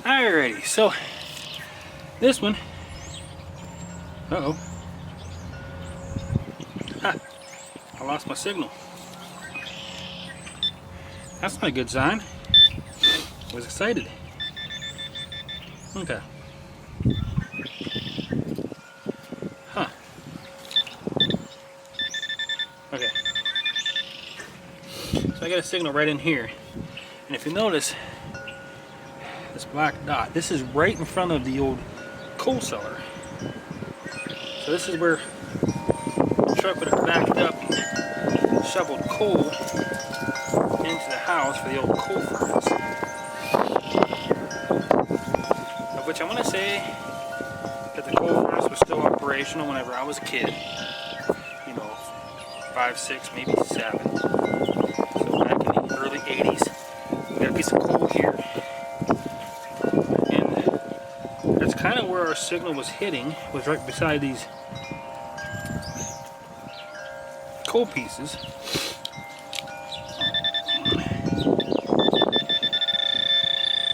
Alrighty, so this one, I lost my signal. That's not a good sign. I was excited. Okay. Huh. Okay. So I got a signal right in here. And if you notice, this black dot, this is right in front of the old coal cellar. So this is where the truck would have backed up and shoveled coal into the house for the old coal furnace. Of which I want to say that the coal furnace was still operational whenever I was a kid. You know, 5, 6, maybe 7. So back in the early 80s, we got a piece of coal here. And that's kind of where our signal was hitting, was right beside these coal pieces.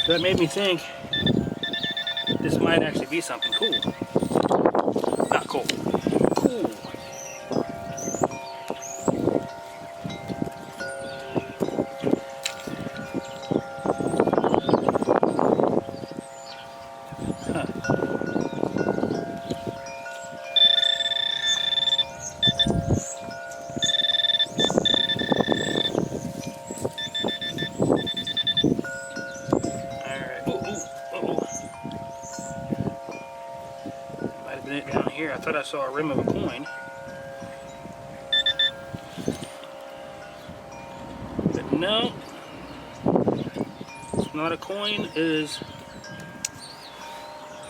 So that made me think this might actually be something cool. Not cool. Cool. Huh. Down here, I thought I saw a rim of a coin, but no, it's not a coin. It is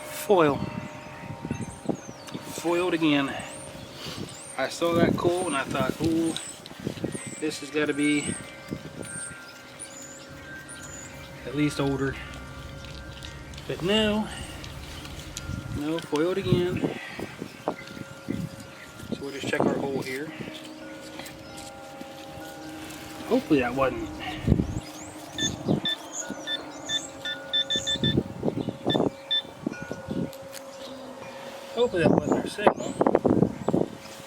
foil, foiled again. I saw that coal and I thought, ooh, this has got to be at least older, but no, foiled again. So we'll just check our hole here. Hopefully that wasn't. Hopefully that wasn't our signal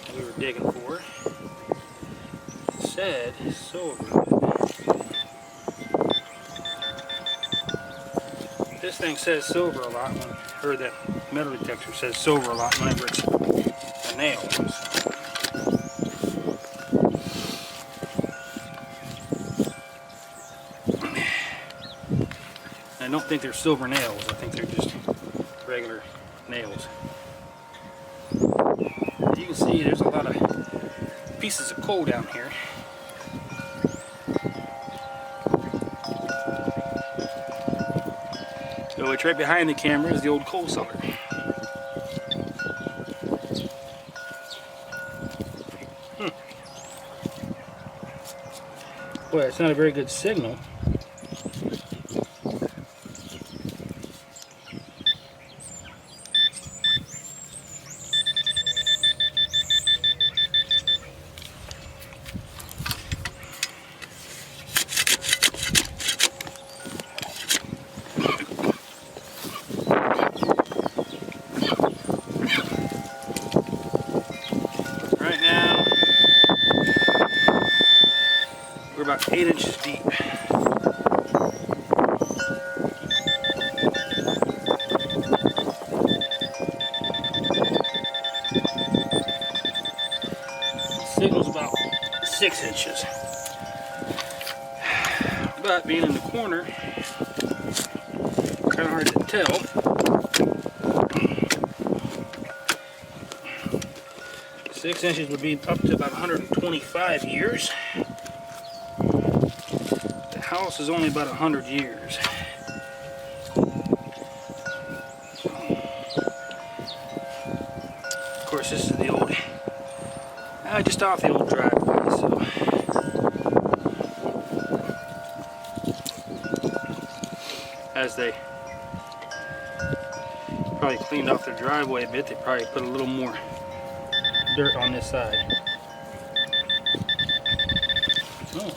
that we were digging for. It said silver. This thing says silver a lot. When I heard that metal detector says silver a lot whenever it's a nail. I don't think they're silver nails. I think they're just regular nails. You can see there's a lot of pieces of coal down here. So it's right behind the camera is the old coal cellar. Boy, it's not a very good signal. Right now, we're about 8 inches deep. Signal's about 6 inches. But being in the corner, kind of hard to tell. 6 inches would be up to about 125 years. The house is only about 100 years. Of course, this is the old, just off the old driveway, so. As they probably cleaned off their driveway a bit, they probably put a little more dirt on this side. Oh.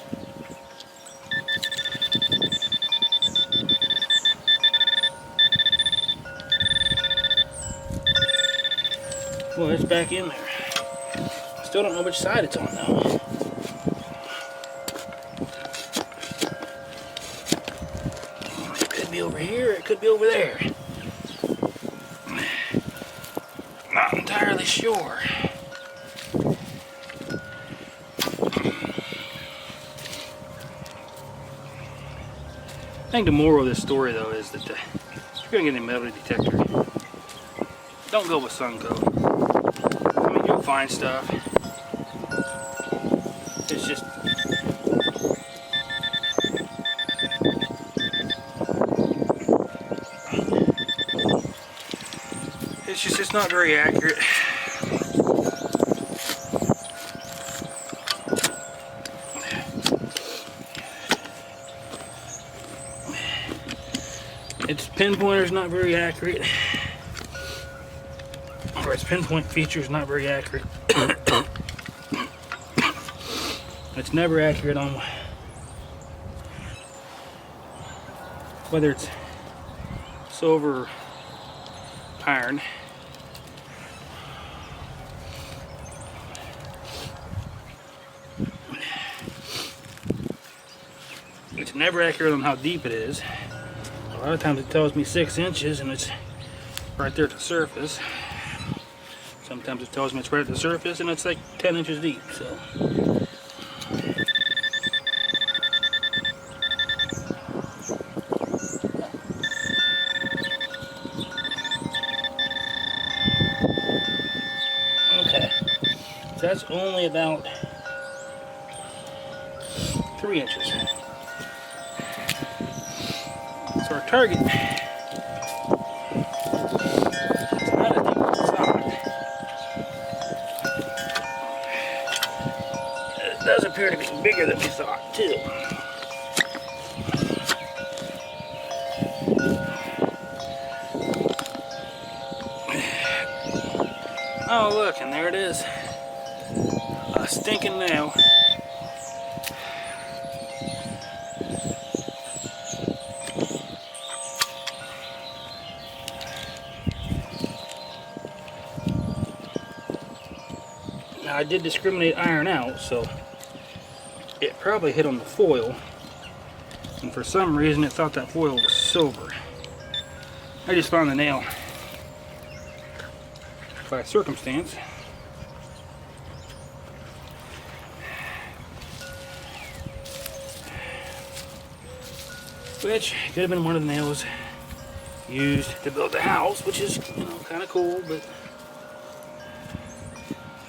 it's back in there. Still don't know which side it's on though. It could be over here, it could be over there. Not entirely sure. I think the moral of this story though is that if you're gonna get a metal detector, don't go with Suncoat. I mean, you'll find stuff. It's just it's not very accurate. Its pinpointer's not very accurate. Or its pinpoint feature's not very accurate. It's never accurate on whether it's silver or iron. It's never accurate on how deep it is. A lot of times it tells me 6 inches and it's right there at the surface. Sometimes it tells me it's right at the surface and it's like 10 inches deep. So okay, so that's only about 3 inches. So our target is not as deep as we thought. It does appear to be bigger than we thought too. Oh look, and there it is. A stinking nail. Now I did discriminate iron out, so it probably hit on the foil, and for some reason it thought that foil was silver. I just found the nail by circumstance. Which could have been one of the nails used to build the house, which is, you know, kind of cool, but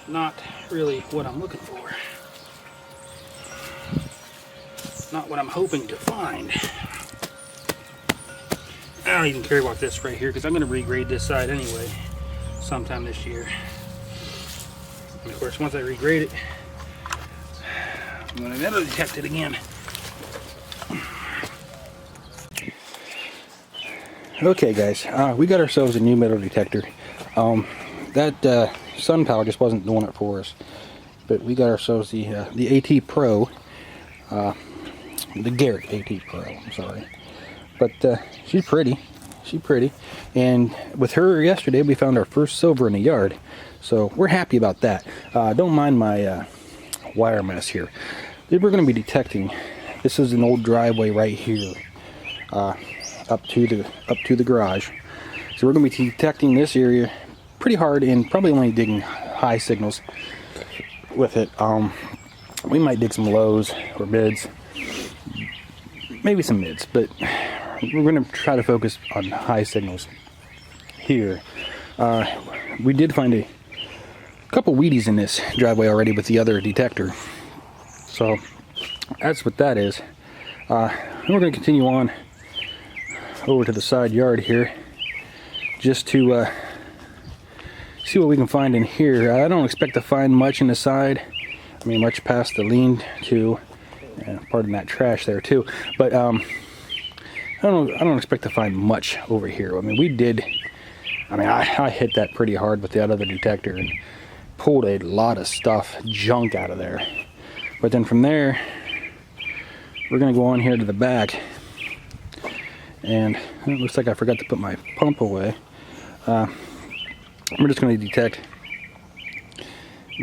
not really what I'm looking for. Not what I'm hoping to find. I don't even care about this right here because I'm going to regrade this side anyway sometime this year. And of course, once I regrade it, I'm going to metal detect it again. Okay guys, we got ourselves a new metal detector. That sun power just wasn't doing it for us, but we got ourselves the AT Pro, the Garrett AT Pro. I'm sorry, but she's pretty. And with her yesterday, we found our first silver in the yard, so we're happy about that. Don't mind my wire mess here. We're going to be detecting. This is an old driveway right here. Up to the garage, so we're going to be detecting this area pretty hard and probably only digging high signals with it. We might dig some lows or mids, maybe some mids, but we're going to try to focus on high signals here. We did find a couple weedies in this driveway already with the other detector, so that's what that is. And we're going to continue on over to the side yard here just to see what we can find in here. I don't expect to find much in the side. I mean, much past the lean-to, pardon that trash there too, but I don't expect to find much over here. I mean, I hit that pretty hard with the other detector and pulled a lot of junk out of there. But then from there, we're gonna go on here to the back. And it looks like I forgot to put my pump away. We're just going to detect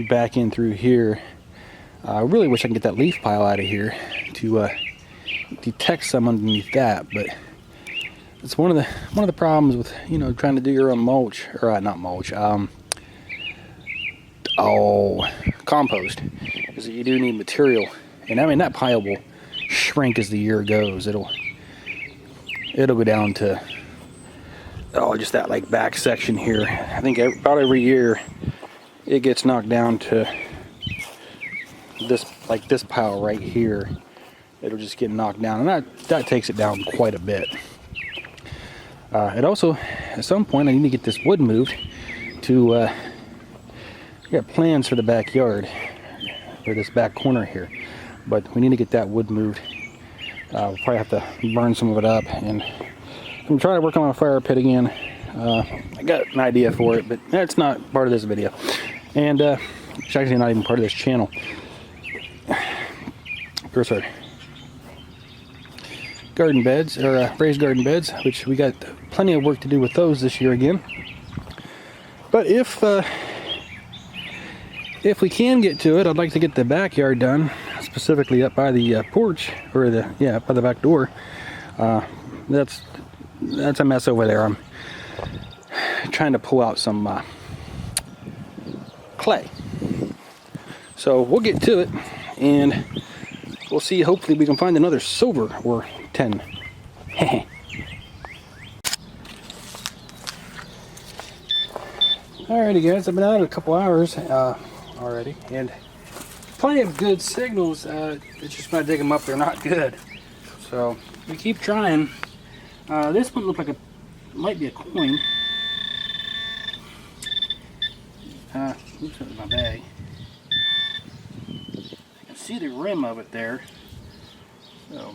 back in through here. I really wish I could get that leaf pile out of here to detect some underneath that, but it's one of the problems with, you know, trying to do your own mulch, or not mulch, compost, is that you do need material. And I mean, that pile will shrink as the year goes. It'll go down to just that like back section here. I think about every year it gets knocked down to this, like this pile right here. It'll just get knocked down, and that takes it down quite a bit. It also, at some point, I need to get this wood moved to. I got plans for the backyard, or this back corner here, but we need to get that wood moved. We'll probably have to burn some of it up, and I'm trying to work on my fire pit again. I got an idea for it, but that's not part of this video, and it's actually not even part of this channel. First, our garden beds, or raised garden beds, which we got plenty of work to do with those this year again. But if we can get to it, I'd like to get the backyard done, specifically up by the porch, or up by the back door. That's a mess over there. I'm trying to pull out some clay. So we'll get to it, and we'll see. Hopefully we can find another silver or 10. Alrighty guys, I've been out a couple hours already, and plenty of good signals. It's just when I dig them up, they're not good. So we keep trying. This one looked like might be a coin. Oops, that was my bag. I can see the rim of it there. So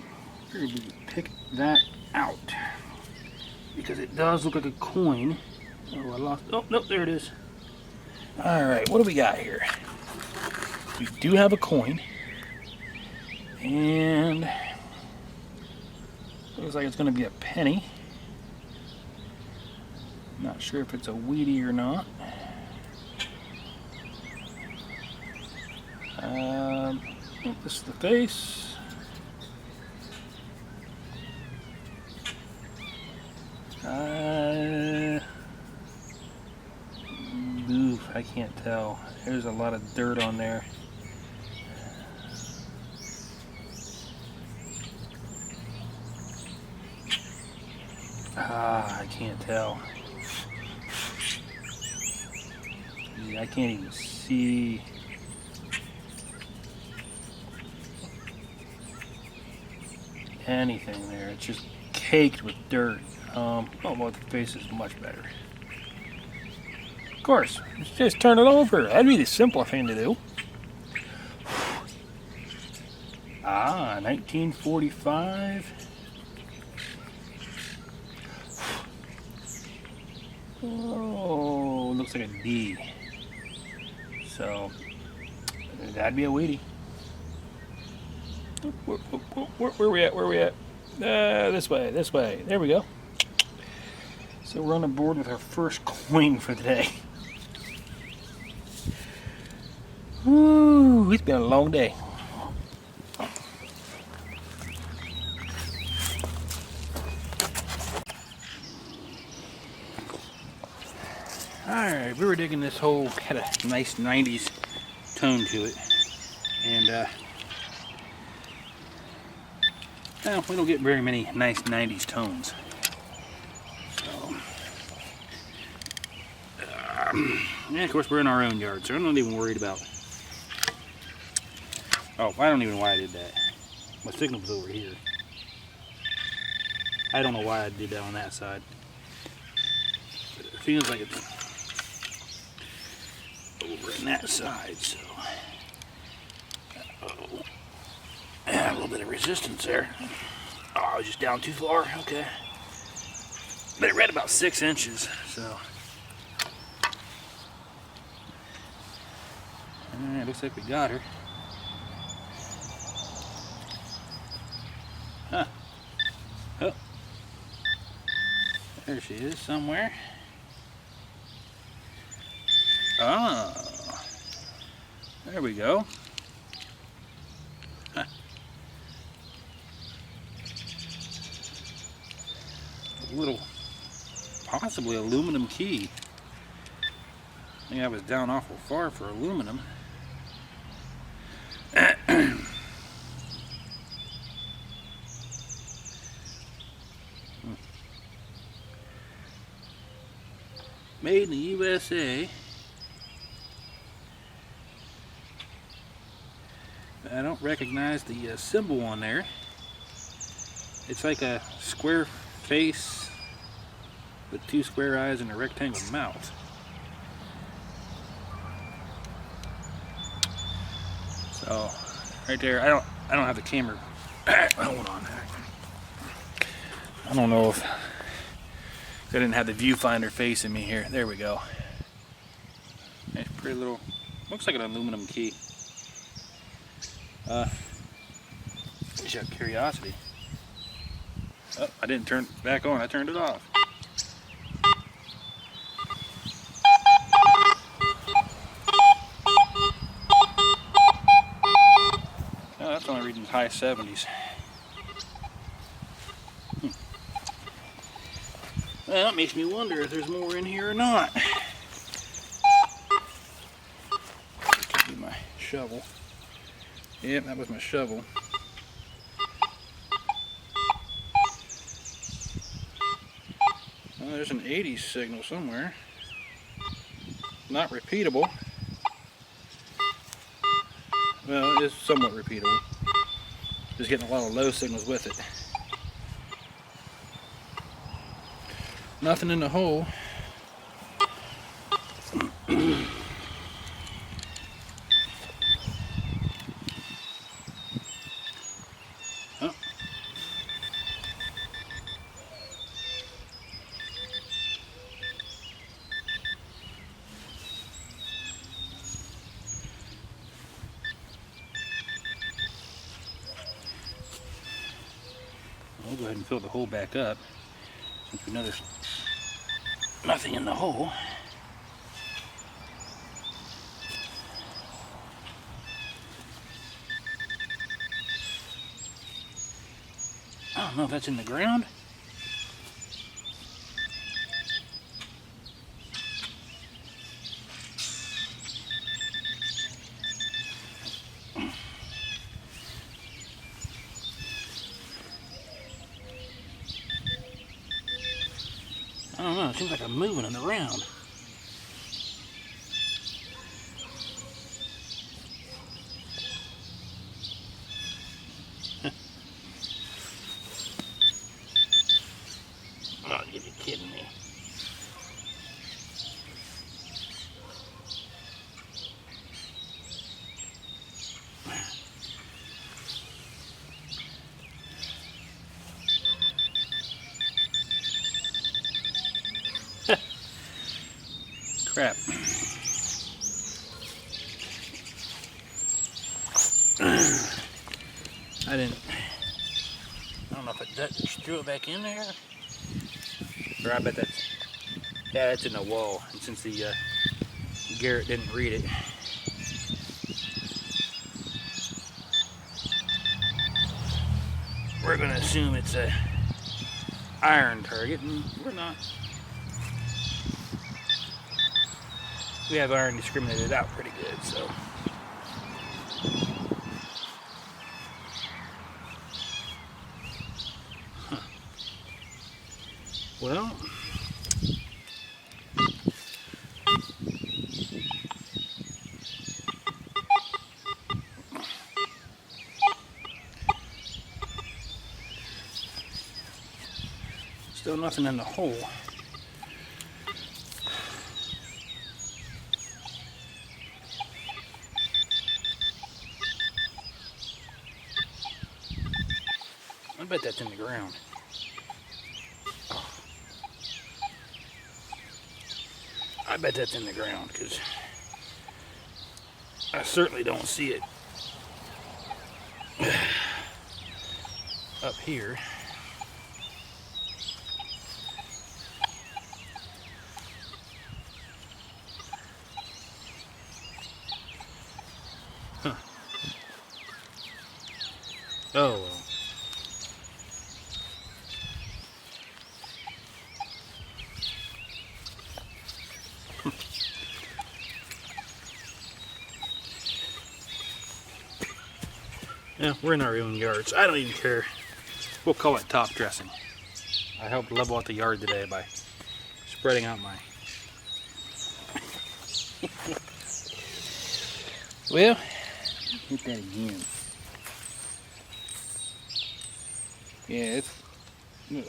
we're going to pick that out, because it does look like a coin. Oh, I lost. Oh, nope, there it is. Alright, what do we got here? We do have a coin. And looks like it's going to be a penny. Not sure if it's a Wheatie or not. This is the face. Oof, I can't tell. There's a lot of dirt on there. I can't tell. Yeah, I can't even see. Anything there. It's just caked with dirt. Oh, well, the face is much better. Of course, let's just turn it over. That'd be the simple thing to do. 1945. Oh, looks like a D. So, that'd be a Wheatie. Where we at? Where we at? This way, this way. There we go. So we're on the board with our first coin for the day. Woo, it's been a long day. Alright, we were digging this hole, had a nice 90s tone to it. And well, we don't get very many nice 90s tones. So, yeah, of course we're in our own yard, so I'm not even worried about. Oh, I don't even know why I did that. My signal was over here. I don't know why I did that on that side. But it feels like it's over on that side, so. Uh-oh. A little bit of resistance there. Oh, I was just down too far. Okay. But it read about 6 inches, so. Alright, looks like we got her. Huh. Oh. There she is somewhere. Oh. There we go. Huh. A little, possibly aluminum key. I think I was down awful far for aluminum. Made in the USA. I don't recognize the symbol on there. It's like a square face with two square eyes and a rectangle mouth. So right there, I don't have the camera. Hold on. I don't know if I didn't have the viewfinder facing me here. There we go. Nice pretty little, looks like an aluminum key. Just out of curiosity. Oh, I didn't turn it back on, I turned it off. Oh, that's only reading high 70s. Well, that makes me wonder if there's more in here or not. Could be my shovel. Yep, that was my shovel. Well, there's an 80s signal somewhere. Not repeatable. Well, it is somewhat repeatable. Just getting a lot of low signals with it. Nothing in the hole. Oh. We'll go ahead and fill the hole back up since we know there's nothing in the hole. I don't know if that's in the ground. I don't know, it seems like I'm moving it around. Oh, you're kidding me. Crap. I don't know if I just threw it back in there. Or I bet that's, yeah, that's in the wall. And since the Garrett didn't read it. We're gonna assume it's a iron target, and we're not. We have iron discriminated out pretty good, so. Huh. Well, still nothing in the hole. I bet that's in the ground. Oh. I bet that's in the ground because I certainly don't see it up here. Oh well. Yeah, we're in our own yards. I don't even care. We'll call it top dressing. I helped level out the yard today by spreading out my... Well, hit that again. Yeah,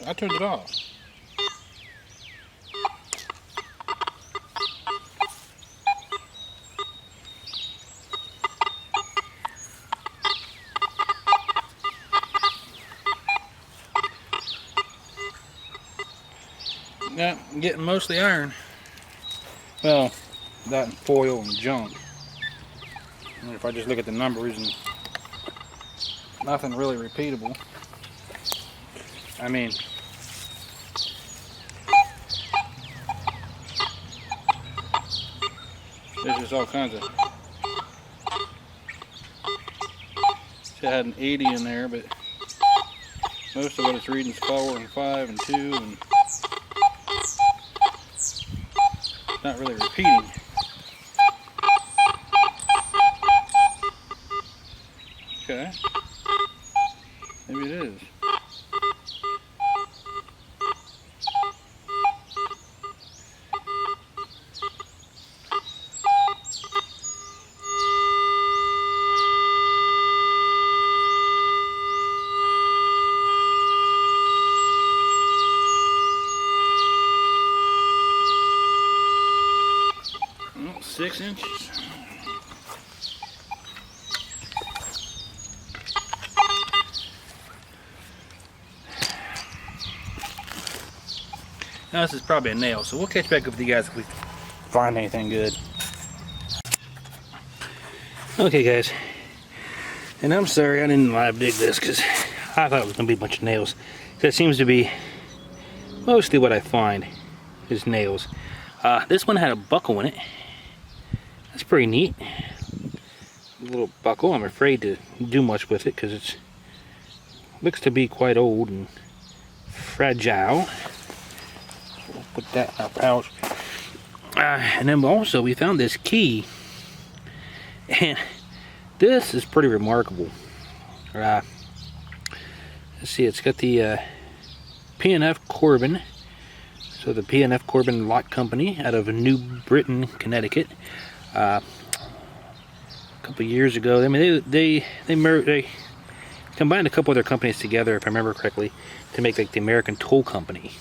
I turned it off. Yeah, I'm getting mostly iron. Well, that and foil and junk. And if I just look at the numbers, and nothing really repeatable. I mean, there's just all kinds of. See, I had an 80 in there, but most of what it's reading is 4 and 5 and 2, and not really repeating. Okay. Maybe it is. Well, 6 inches. Now this is probably a nail, so we'll catch back up with you guys if we find anything good. Okay guys, and I'm sorry I didn't live dig this because I thought it was going to be a bunch of nails. That seems to be mostly what I find is nails. This one had a buckle in it. That's pretty neat. A little buckle. I'm afraid to do much with it because it looks to be quite old and fragile. We'll put that in our pouch. And then also we found this key, and this is pretty remarkable. Let's see, it's got the P&F Corbin. So the P&F Corbin Lot Company out of New Britain, Connecticut. A couple years ago, I mean, they combined a couple other companies together, if I remember correctly, to make like the American Tool Company.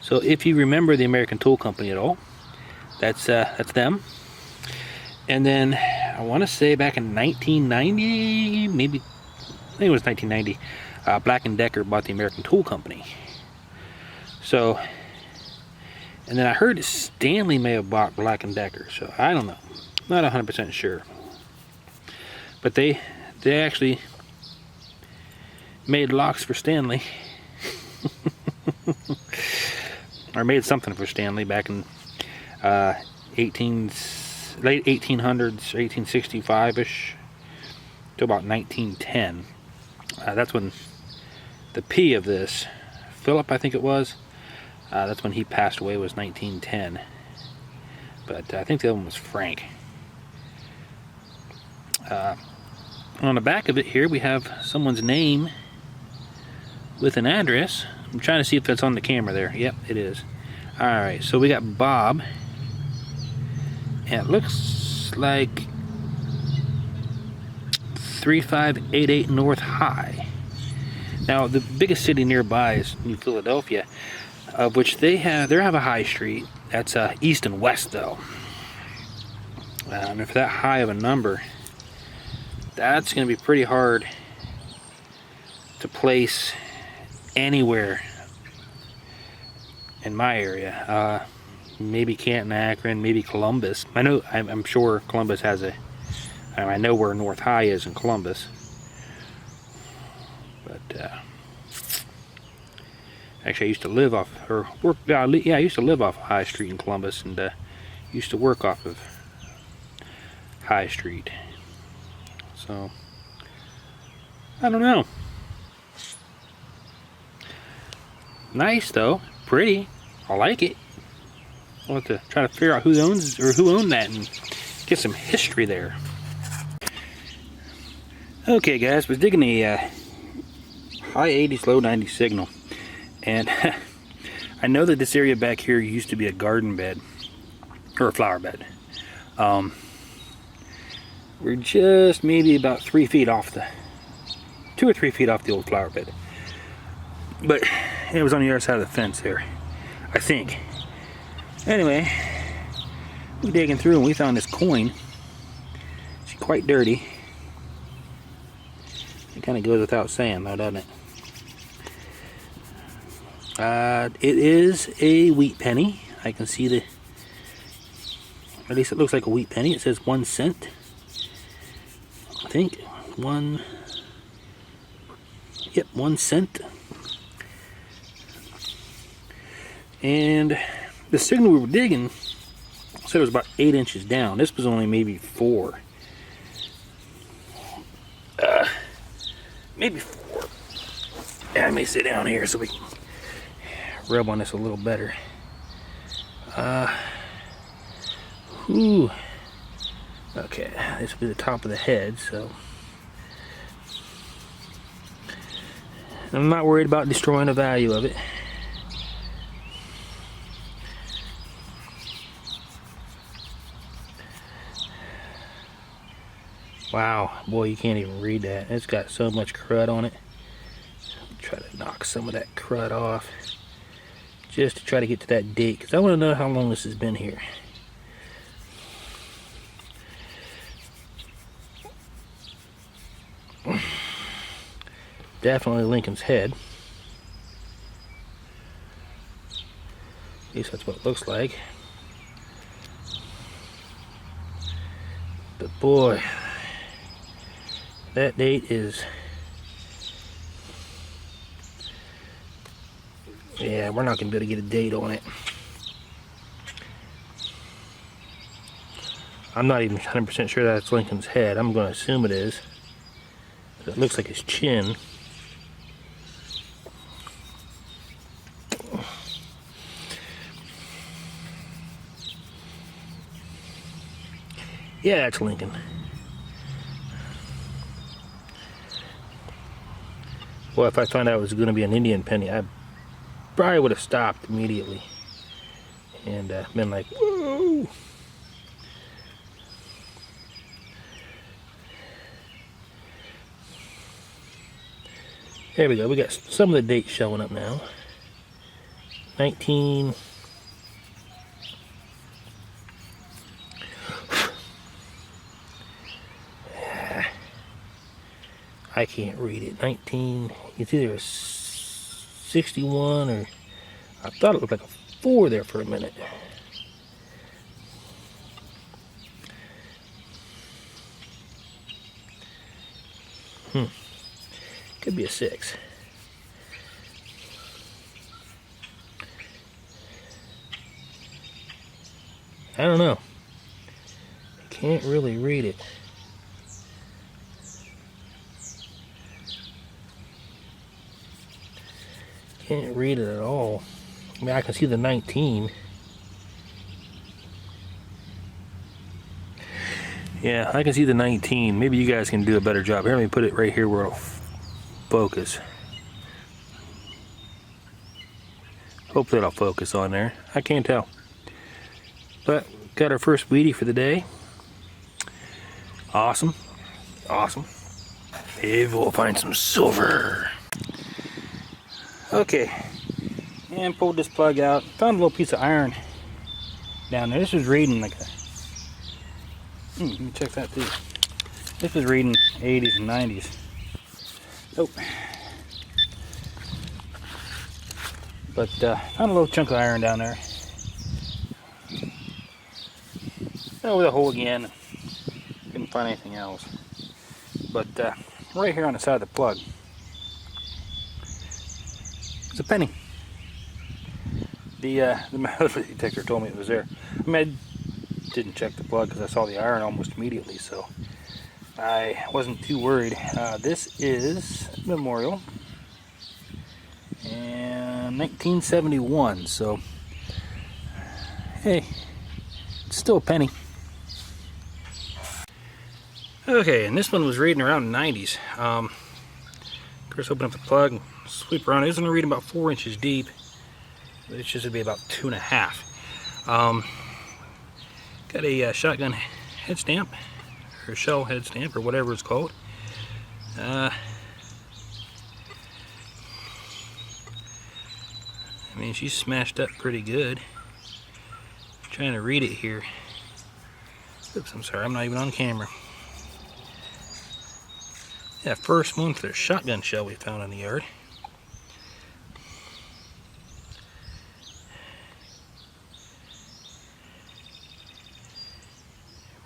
So if you remember the American Tool Company at all, that's them. And then I want to say back in 1990, maybe I think it was 1990, Black & Decker bought the American Tool Company. So, and then I heard Stanley may have bought Black & Decker, so I don't know, not 100% sure. But they actually made locks for Stanley. Or made something for Stanley back in late 1800s, 1865-ish to about 1910. That's when the P of this, Philip I think it was, that's when he passed away, was 1910. But I think the other one was Frank. On the back of it here we have someone's name with an address. I'm trying to see if that's on the camera there. Yep, it is. Alright, so we got Bob. And it looks like 3588 North High. Now, the biggest city nearby is New Philadelphia, of which they have a high street. That's east and west, though. And for that high of a number, that's going to be pretty hard to place anywhere in my area. Maybe Canton, Akron, maybe Columbus. I'm sure Columbus has a. I know where North High is in Columbus, but actually I used to live off, or work. Yeah, I used to live off High Street in Columbus, and used to work off of High Street. So I don't know. Nice though, pretty. I like it. I'll have to try to figure out who owns or who owned that and get some history there. Okay guys, was digging a high 80s, low 90s signal, and I know that this area back here used to be a garden bed or a flower bed. We're just maybe about 3 feet off the 2 or 3 feet off the old flower bed, but it was on the other side of the fence there, I think. Anyway, we're digging through and we found this coin. It's quite dirty. It kind of goes without saying though, doesn't it? It is a wheat penny. I can see the, at least it looks like a wheat penny. It says 1 cent. I think 1 cent. And the signal we were digging said it was about 8 inches down. This was only maybe 4. Maybe 4. Yeah, I may sit down here so we can rub on this a little better. Okay, this will be the top of the head, so I'm not worried about destroying the value of it. Wow, boy, you can't even read that. It's got so much crud on it. Try to knock some of that crud off just to try to get to that date, because I want to know how long this has been here. Definitely Lincoln's head. At least that's what it looks like. But boy, that date is, yeah, we're not going to be able to get a date on it. I'm not even 100% sure that's Lincoln's head. I'm going to assume it is. It looks like his chin. Yeah, that's Lincoln. Well, if I found out it was going to be an Indian penny, I probably would have stopped immediately and been like, whoa. There we go. We got some of the dates showing up now. 19. I can't read it. 19. It's either a 61 or I thought it looked like a 4 there for a minute. Could be a 6. I don't know. I can't really read it. Can't read it at all. I mean, I can see the 19. Yeah, I can see the 19. Maybe you guys can do a better job. Here, let me put it right here where it'll focus. Hopefully it'll focus on there. I can't tell. But got our first Wheatie for the day. Awesome. Awesome. Maybe we'll find some silver. Okay. And pulled this plug out. Found a little piece of iron down there. This was reading like a... let me check that too. This was reading 80s and 90s. Oh. But found a little chunk of iron down there. Over the hole again. Couldn't find anything else. But right here on the side of the plug, it's a penny. The metal detector told me it was there. I mean, I didn't check the plug because I saw the iron almost immediately, so I wasn't too worried. This is Memorial and 1971, so hey, it's still a penny. Okay, and this one was reading around 90s. Of course, open up the plug and sweep around. It was only reading about 4 inches deep. It should be about 2.5. Got a shotgun head stamp, or shell head stamp, or whatever it's called. I mean, she's smashed up pretty good. I'm trying to read it here. Oops, I'm sorry, I'm not even on camera. Yeah, first one for the shotgun shell we found in the yard.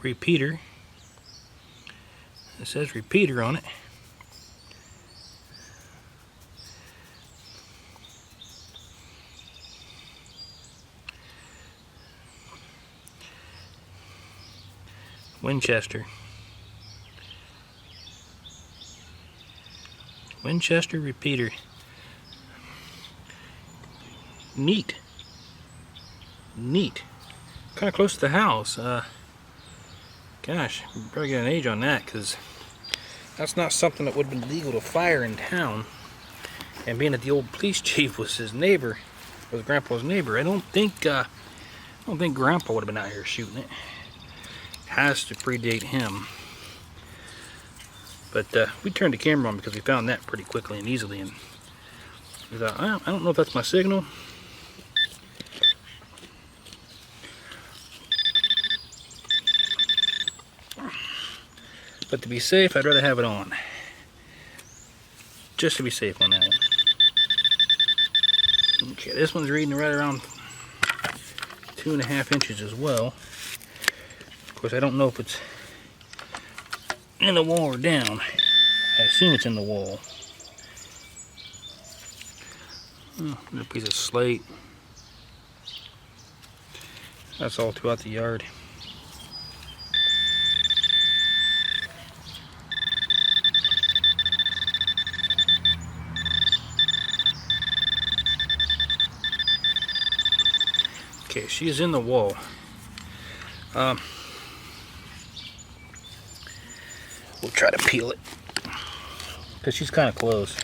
Repeater. It says repeater on it. Winchester. Winchester repeater. Neat. Neat. Kind of close to the house. Gosh, I'm probably get an age on that, because that's not something that would have been legal to fire in town. And being that the old police chief was his neighbor, was Grandpa's neighbor, I don't think Grandpa would have been out here shooting it. Has to predate him. But we turned the camera on because we found that pretty quickly and easily, and we thought, I don't know if that's my signal. But to be safe, I'd rather have it on. Just to be safe on that one. Okay, this one's reading right around 2.5 inches as well. Of course, I don't know if it's in the wall or down. I assume it's in the wall. Oh, another piece of slate. That's all throughout the yard. Okay, she is in the wall. We'll try to peel it, because she's kind of close.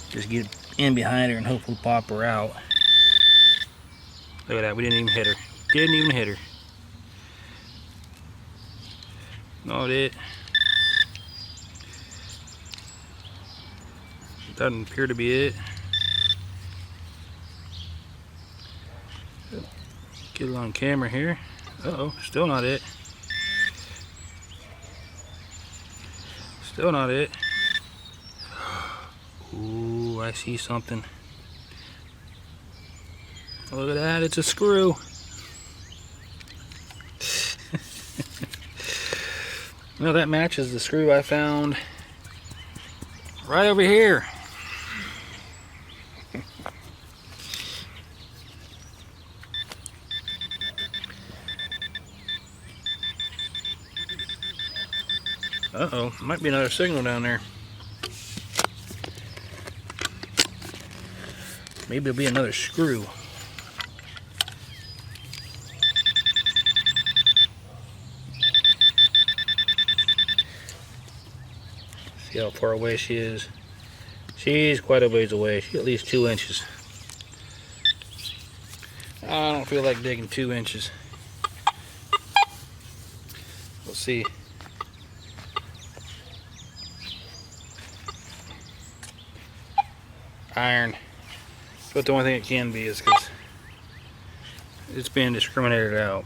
Just get in behind her and hopefully pop her out. Look at that, we didn't even hit her. Didn't even hit her. Not it. Doesn't appear to be it. Get it on camera here. Uh-oh, still not it. Still not it. Ooh, I see something. Look at that, it's a screw. Well, that matches the screw I found right over here. Uh-oh, might be another signal down there. Maybe it'll be another screw. See how far away she is. She's quite a ways away. She's at least 2 inches. I don't feel like digging 2 inches. We'll see. Iron. But the only thing it can be is because it's being discriminated out.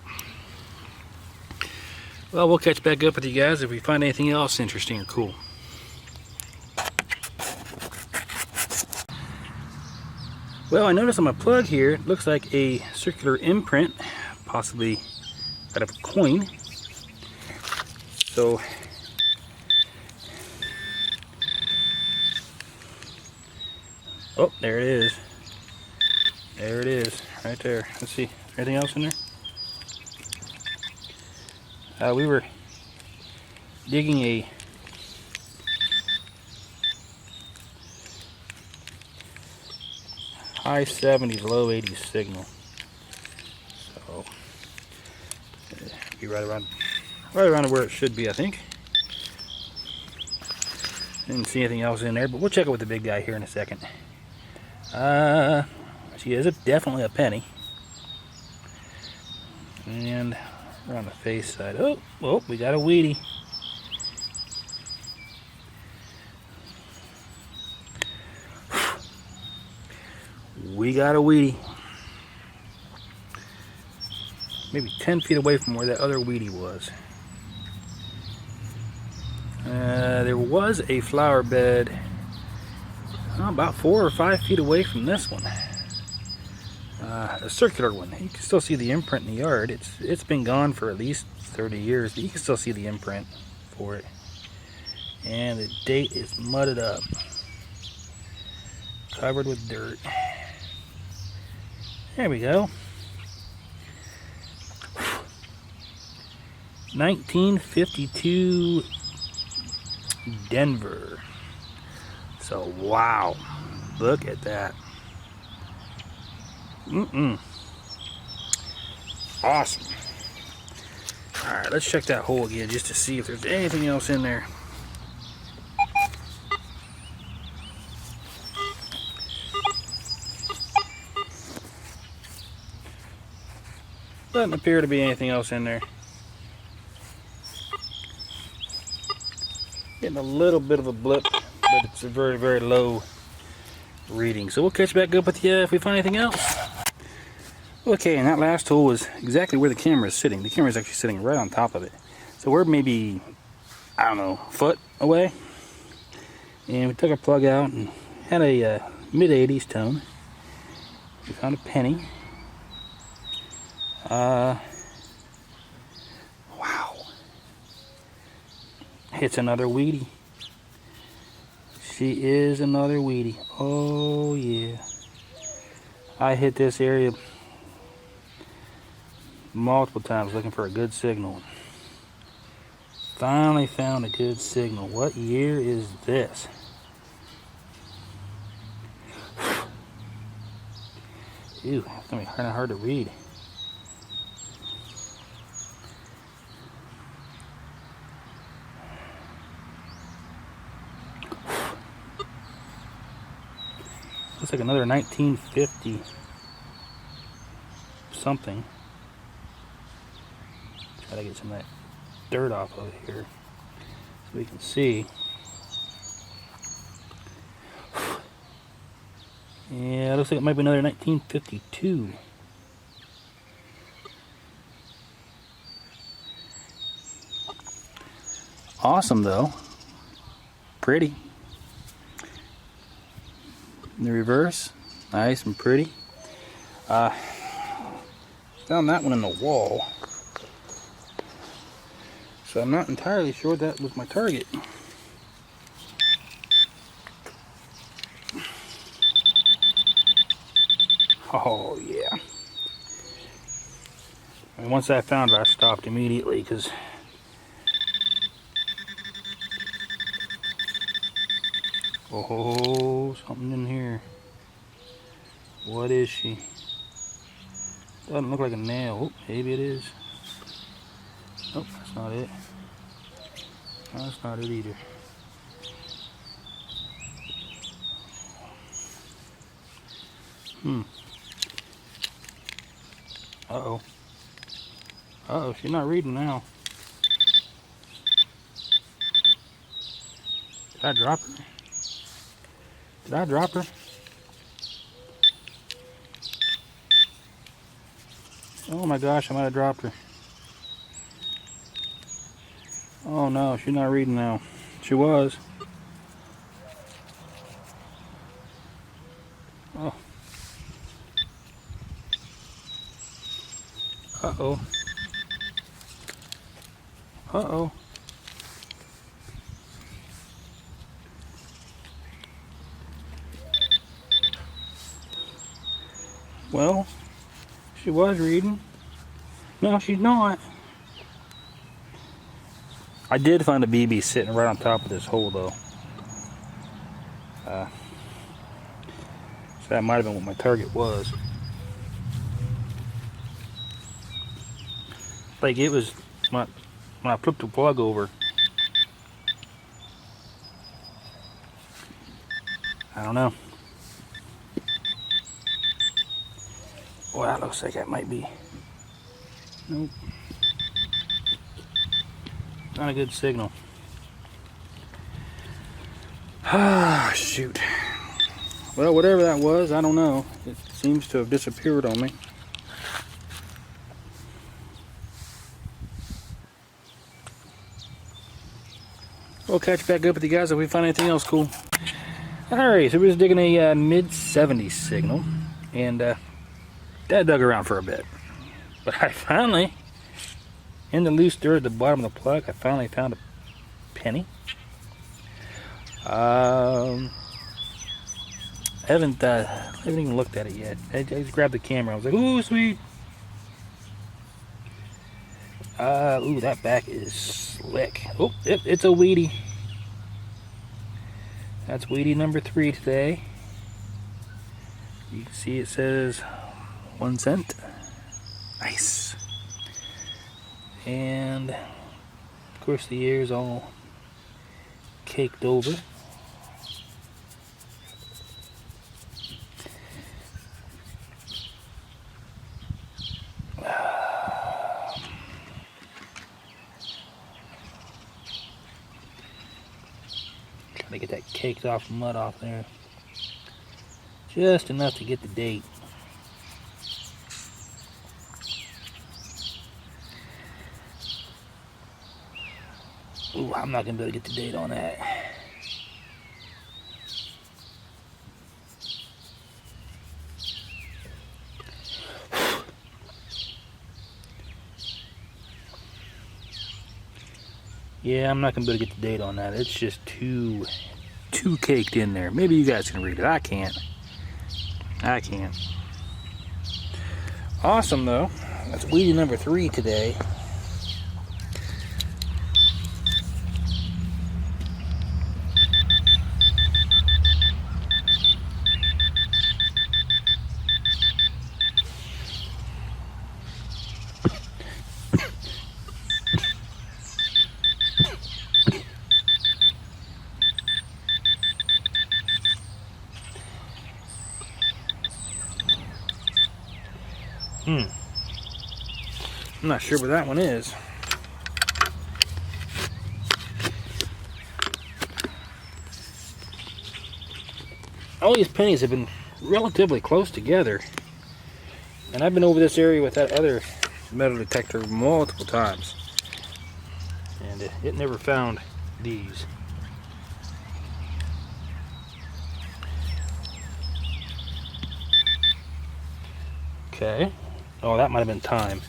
Well, we'll catch back up with you guys if we find anything else interesting or cool. Well, I noticed on my plug here, it looks like a circular imprint, possibly out of a coin. So, oh, there it is. There it is, right there. Let's see, anything else in there? We were digging a high 70s, low 80s signal. So be right around where it should be, I think. Didn't see anything else in there, but we'll check it with the big guy here in a second. She is definitely a penny. And around the face side. Oh, we got a weedy. We got a weedy. Maybe 10 feet away from where that other weedy was. There was a flower bed about 4 or 5 feet away from this one. A circular one. You can still see the imprint in the yard. It's been gone for at least 30 years, but you can still see the imprint for it. And the date is mudded up, covered with dirt. There we go. 1952 Denver. So wow, look at that. Awesome. Alright, let's check that hole again just to see if there's anything else in there. Doesn't appear to be anything else in there. Getting a little bit of a blip, but it's a very, very low reading. So we'll catch back up with you if we find anything else. Okay, and that last hole was exactly where the camera is sitting. The camera is actually sitting right on top of it. So we're maybe, I don't know, a foot away. And we took our plug out and had a mid-80s tone. We found a penny. Wow. It's another weedy. She is another weedy. Oh yeah. I hit this area multiple times looking for a good signal. Finally found a good signal. What year is this? Ew, it's gonna be kind of hard to read. Looks like another 1950 something. Try to get some of that dirt off of here so we can see. Yeah, looks like it might be another 1952. Awesome though. Pretty. In the reverse, nice and pretty. Found that one in the wall. So I'm not entirely sure that was my target. Oh yeah. And once I found it, I stopped immediately because oh, something in here. What is she? Doesn't look like a nail. Oh, maybe it is. Nope, that's not it. That's not it either. Uh-oh. Uh-oh, she's not reading now. Did I drop her? Did I drop her? Oh my gosh, I might have dropped her. Oh no, she's not reading now. She was. Oh. Uh-oh. Uh-oh. Well, she was reading. No, she's not. I did find a BB sitting right on top of this hole though. So that might have been what my target was. Like it was, when I flipped the plug over, I don't know. Well, that looks like that might be. Nope. Not a good signal. Ah, shoot. Well, whatever that was, I don't know. It seems to have disappeared on me. We'll catch back up with you guys if we find anything else cool. Alright, so we're just digging a mid-70s signal. And that dug around for a bit. But I finally, in the loose dirt at the bottom of the plug, I finally found a penny. I haven't even looked at it yet. I just grabbed the camera. I was like, ooh, sweet. Ooh, that back is slick. Oh, it's a weedy. That's weedy number 3 today. You can see it says 1 cent. Nice. And of course the ear's all caked over. Trying to get that caked off mud off there. Just enough to get the date. Ooh, I'm not gonna be able to get the date on that. Yeah, I'm not gonna be able to get the date on that. It's just too caked in there. Maybe you guys can read it. I can't. Awesome though. That's weedy number 3 today. I'm not sure where that one is. All these pennies have been relatively close together. And I've been over this area with that other metal detector multiple times. And it never found these. Okay. Oh, that might have been time.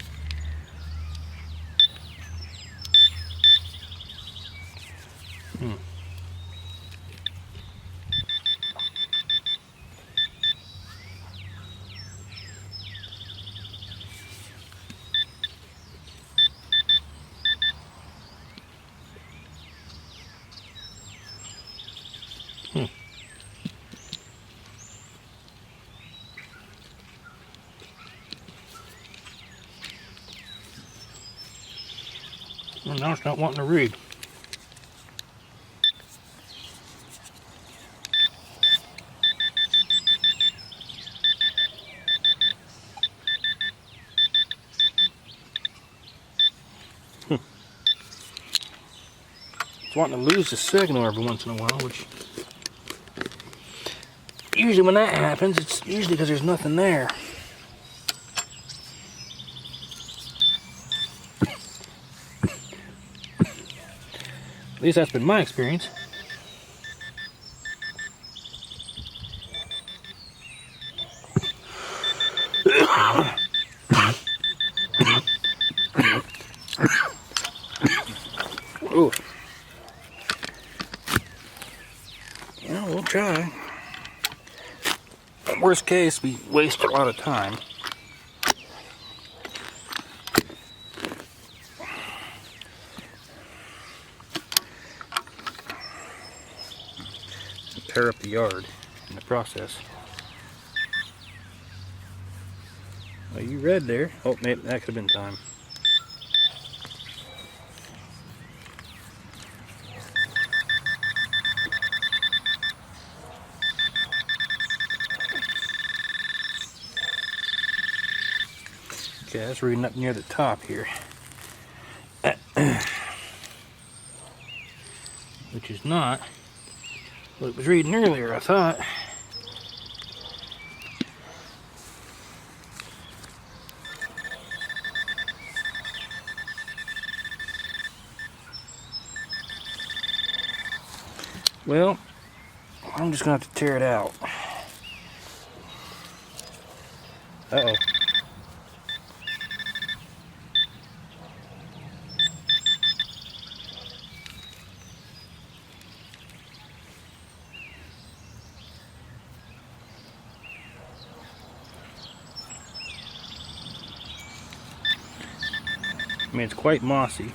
Well, now it's not wanting to read. It's wanting to lose the signal every once in a while, which usually when that happens, it's usually because there's nothing there. At least that's been my experience. Ooh. Yeah, we'll try. Worst case, we waste a lot of time. tear up the yard in the process. Well, you read there. Oh, maybe that could have been time. Okay, that's reading up near the top here. Which is not what it was reading earlier, I thought. Well, I'm just going to have to tear it out. Uh-oh. I mean, it's quite mossy.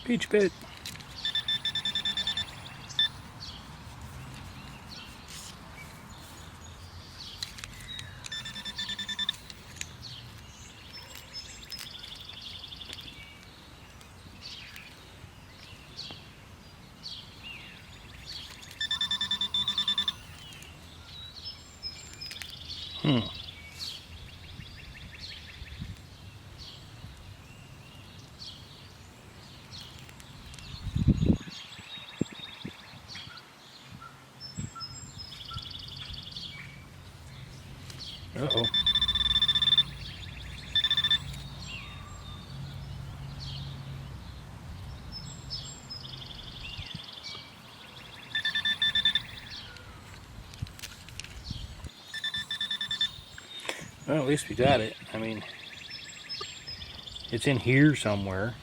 Peach pit. Uh-oh. Well, at least we got it. I mean, it's in here somewhere.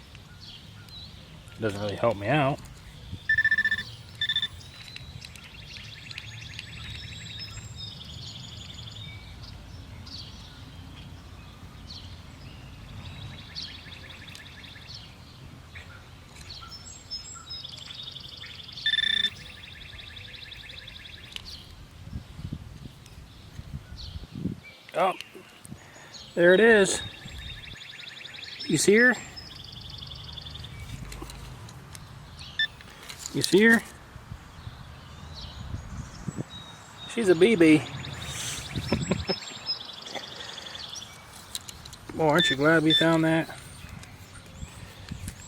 It doesn't really help me out. Oh, there it is. You see her? You see her? She's a BB. Boy, aren't you glad we found that?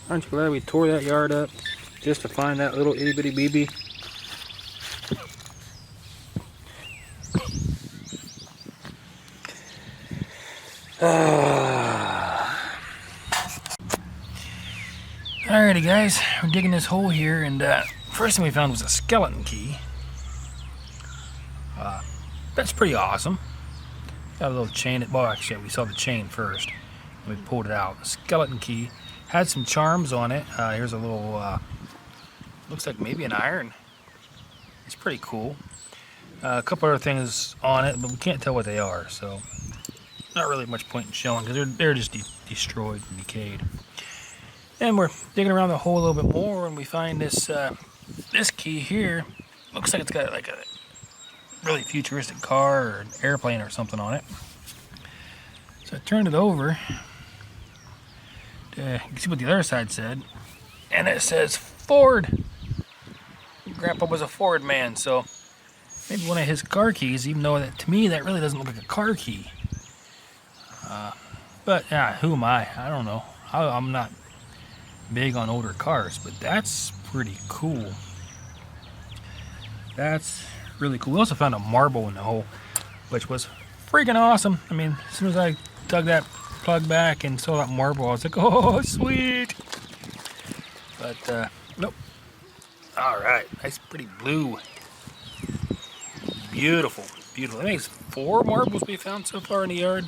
Aren't you glad we tore that yard up just to find that little itty bitty BB? Alrighty guys, we're digging this hole here, and first thing we found was a skeleton key. That's pretty awesome. Got a little chain, well actually we saw the chain first, and we pulled it out. A skeleton key, had some charms on it. Here's a little, looks like maybe an iron. It's pretty cool. A couple other things on it, but we can't tell what they are, so not really much point in showing because they're just destroyed and decayed. And we're digging around the hole a little bit more, and we find this this key here. Looks like it's got like a really futuristic car or an airplane or something on it. So I turned it over. You can see what the other side said, and it says Ford. Grandpa was a Ford man, so maybe one of his car keys. Even though that to me that really doesn't look like a car key. But yeah, who am I? I don't know. I'm not big on older cars, but that's pretty cool. That's really cool. We also found a marble in the hole, which was freaking awesome. I mean, as soon as I dug that plug back and saw that marble, I was like, oh, sweet. But, nope. All right, nice pretty blue. Beautiful, beautiful. I think it's 4 marbles we found so far in the yard.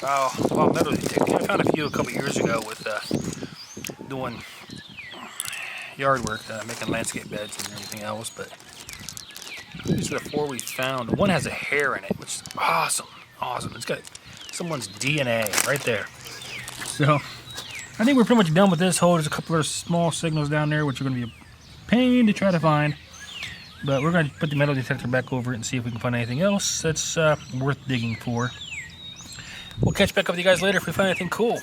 Oh, well, I found a few a couple years ago with doing yard work, making landscape beds and everything else. But these are the 4 we found. One has a hair in it, which is awesome. Awesome. It's got someone's DNA right there. So I think we're pretty much done with this hole. There's a couple of small signals down there, which are going to be a pain to try to find. But we're going to put the metal detector back over it and see if we can find anything else that's worth digging for. We'll catch back up with you guys later if we find anything cool.